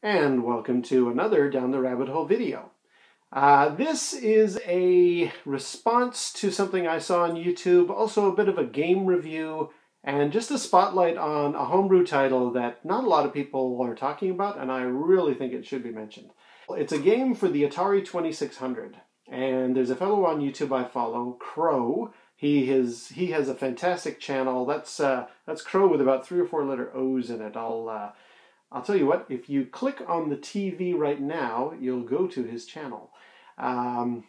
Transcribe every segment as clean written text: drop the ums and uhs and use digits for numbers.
and welcome to another Down the Rabbit Hole video. This is a response to something I saw on YouTube, also a bit of a game review, and just a spotlight on a homebrew title that not a lot of people are talking about, and I really think it should be mentioned. It's a game for the Atari 2600, and there's a fellow on YouTube I follow, Crow. He has a fantastic channel. That's Crow with about 3 or 4 letter O's in it. I'll tell you what, if you click on the TV right now, you'll go to his channel. I'm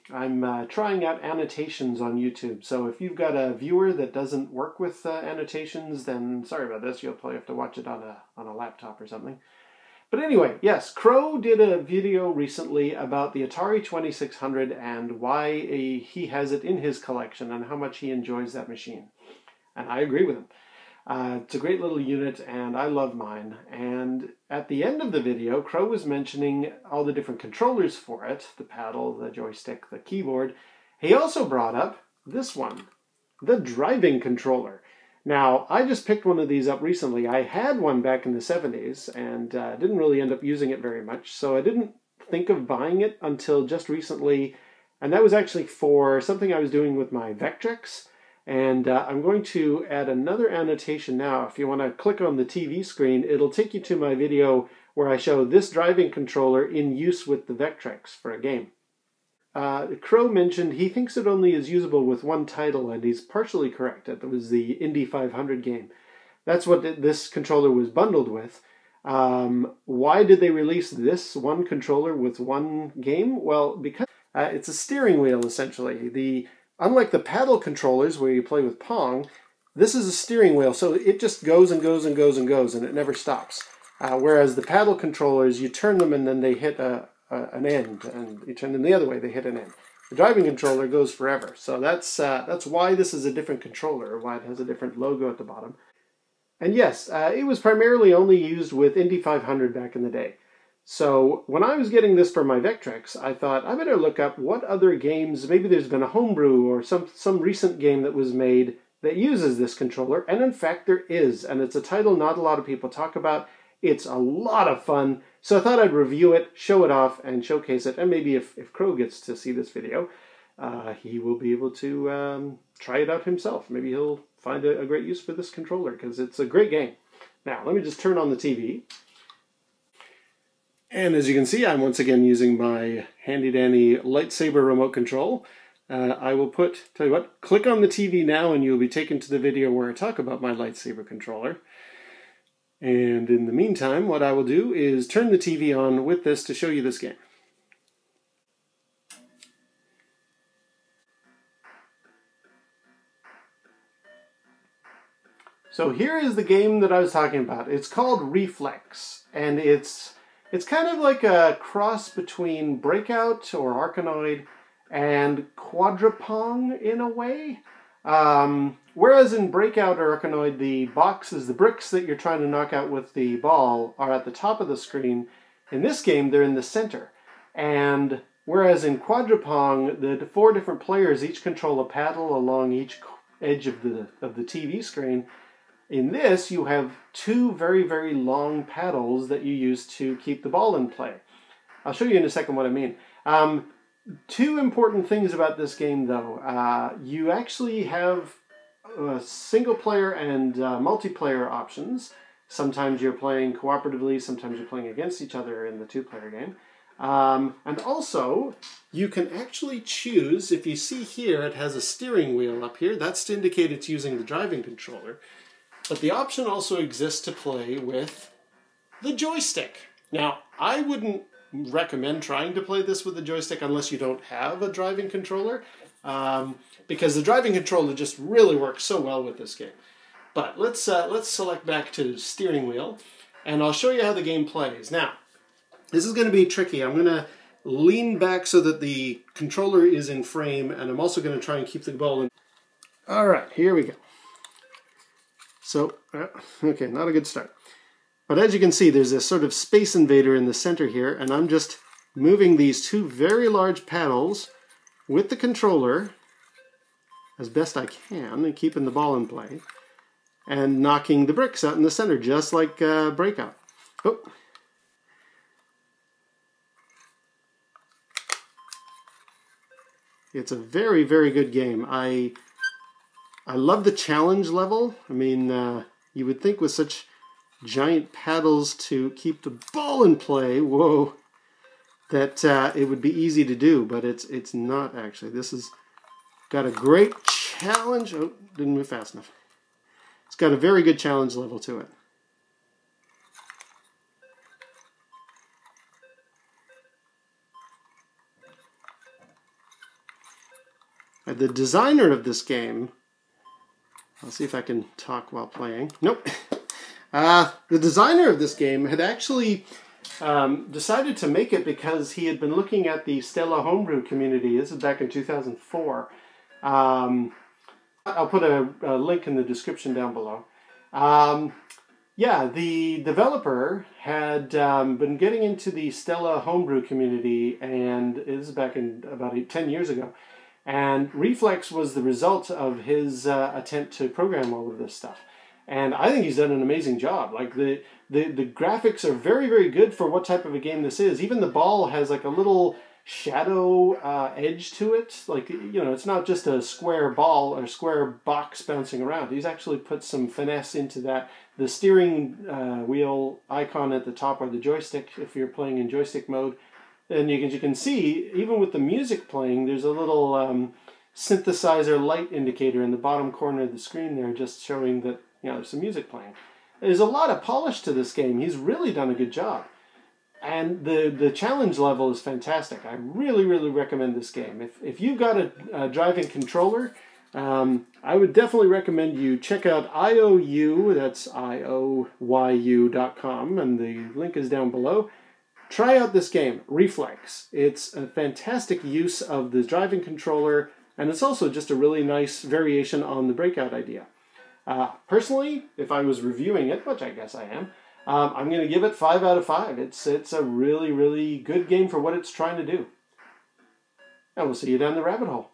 trying out annotations on YouTube, so if you've got a viewer that doesn't work with annotations, then sorry about this, you'll probably have to watch it on a laptop or something. But anyway, yes, Crow did a video recently about the Atari 2600 and why he has it in his collection and how much he enjoys that machine. And I agree with him. It's a great little unit, and I love mine. And at the end of the video, Crow was mentioning all the different controllers for it, the paddle, the joystick, the keyboard. He also brought up this one, the driving controller. Now, I just picked one of these up recently. I had one back in the 70s and didn't really end up using it very much, so I didn't think of buying it until just recently, and that was actually for something I was doing with my Vectrex. And I'm going to add another annotation now. If you want to click on the TV screen, it'll take you to my video where I show this driving controller in use with the Vectrex for a game. Crow mentioned he thinks it only is usable with one title, and he's partially correct. It was the Indy 500 game. That's what this controller was bundled with. Why did they release this one controller with one game? Well, because it's a steering wheel, essentially. Unlike the paddle controllers where you play with Pong, this is a steering wheel, so it just goes and goes and goes and goes, and it never stops. Whereas the paddle controllers, you turn them and then they hit an end, and you turn them the other way, they hit an end. The driving controller goes forever, so that's why this is a different controller, or why it has a different logo at the bottom. And yes, it was primarily only used with Indy 500 back in the day. So when I was getting this for my Vectrex, I thought I better look up what other games, maybe there's been a homebrew or some recent game that was made that uses this controller, and in fact there is, and it's a title not a lot of people talk about. It's a lot of fun, so I thought I'd review it, show it off, and showcase it, and maybe if Crow gets to see this video, he will be able to try it out himself. Maybe he'll find a great use for this controller, because it's a great game. Now, let me just turn on the TV. And as you can see, I'm once again using my handy-dandy lightsaber remote control. I will tell you what, click on the TV now and you'll be taken to the video where I talk about my lightsaber controller. And in the meantime, what I will do is turn the TV on with this to show you this game. So here is the game that I was talking about. It's called Reflex, and it's kind of like a cross between Breakout or Arkanoid and Quadrapong in a way. Whereas in Breakout or Arkanoid, the boxes, the bricks that you're trying to knock out with the ball are at the top of the screen. In this game, they're in the center. And whereas in Quadrapong, the 4 different players each control a paddle along each edge of the TV screen, in this, you have 2 very, very long paddles that you use to keep the ball in play. I'll show you in a second what I mean. 2 important things about this game, though. You actually have single-player and multiplayer options. Sometimes you're playing cooperatively, sometimes you're playing against each other in the 2-player game. And also, you can actually choose, if you see here, it has a steering wheel up here. That's to indicate it's using the driving controller. But the option also exists to play with the joystick. Now, I wouldn't recommend trying to play this with the joystick unless you don't have a driving controller, because the driving controller just really works so well with this game. But let's select back to steering wheel, and I'll show you how the game plays. Now, this is going to be tricky. I'm going to lean back so that the controller is in frame, and I'm also going to try and keep the ball in. All right, here we go. So, okay, not a good start. But as you can see, there's this sort of space invader in the center here, and I'm just moving these 2 very large paddles with the controller as best I can and keeping the ball in play, and knocking the bricks out in the center, just like Breakout. Oh. It's a very, very good game. I love the challenge level. I mean, you would think with such giant paddles to keep the ball in play, whoa, that it would be easy to do, but it's not actually. This has got a great challenge. Oh, didn't move fast enough. It's got a very good challenge level to it. The designer of this game, I'll see if I can talk while playing. Nope. The designer of this game had actually decided to make it because he had been looking at the Stella homebrew community. This is back in 2004. I'll put a link in the description down below. Yeah, the developer had been getting into the Stella homebrew community, and this is back in about 10 years ago. And Reflex was the result of his attempt to program all of this stuff. And I think he's done an amazing job. Like the graphics are very, very good for what type of a game this is. Even the ball has like a little shadow edge to it. Like, you know, it's not just a square ball or square box bouncing around. He's actually put some finesse into that. The steering wheel icon at the top, or the joystick if you're playing in joystick mode. And you can see, even with the music playing, there's a little synthesizer light indicator in the bottom corner of the screen there, just showing that, you know, there's some music playing. There's a lot of polish to this game. He's really done a good job. And the challenge level is fantastic. I really, really recommend this game. If you've got a driving controller, I would definitely recommend you check out IOU, that's IOYU.com, and the link is down below. Try out this game, Reflex. It's a fantastic use of the driving controller, and it's also just a really nice variation on the breakout idea. Personally, if I was reviewing it, which I guess I am, I'm going to give it 5 out of 5. It's a really, really good game for what it's trying to do. And we'll see you down the rabbit hole.